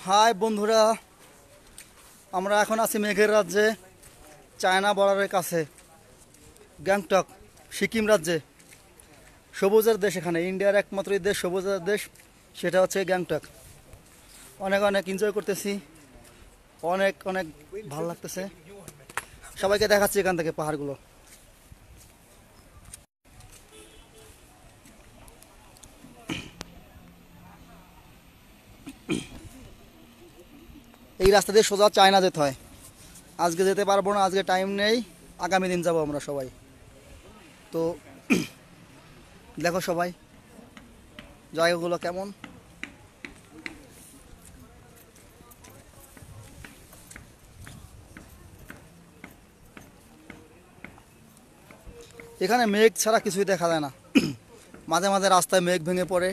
High বন্ধুরা, আমরা এখন আছি মেঘের রাজ্যে, চায়না বর্ডারের কাছে, গ্যাংটক, সিকিম রাজ্যে। সবুজের দেশ, এখানে ইন্ডিয়ার একমাত্র দেশ, সবুজের দেশ, সেটা হচ্ছে গ্যাংটক। অনেক অনেক এনজয় করতেছি, অনেক অনেক ভালো লাগতেছে। সবাইকে দেখাচ্ছি এখান থেকে পাহাড়গুলো। এই রাস্তা দিয়ে সোজা চায়না যেতে হয়। আজকে যেতে পারবো না, আজকে টাইম নেই, আগামী দিন যাব আমরা সবাই। তো দেখো সবাই জায়গাগুলো কেমন। এখানে মেঘ ছাড়া কিছুই দেখা যায় না। মাঝে মাঝে রাস্তায় মেঘ ভেঙে পড়ে।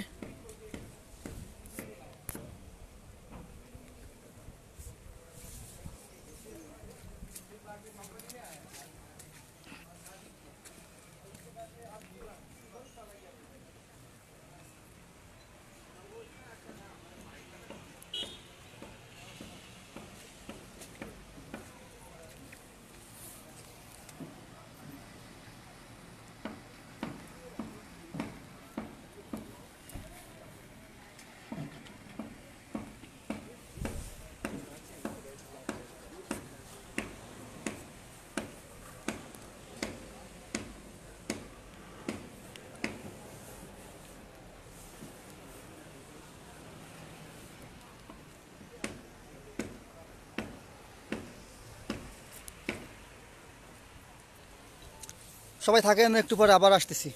সবাই থাকেন, একটু পরে আবার আসতেছি।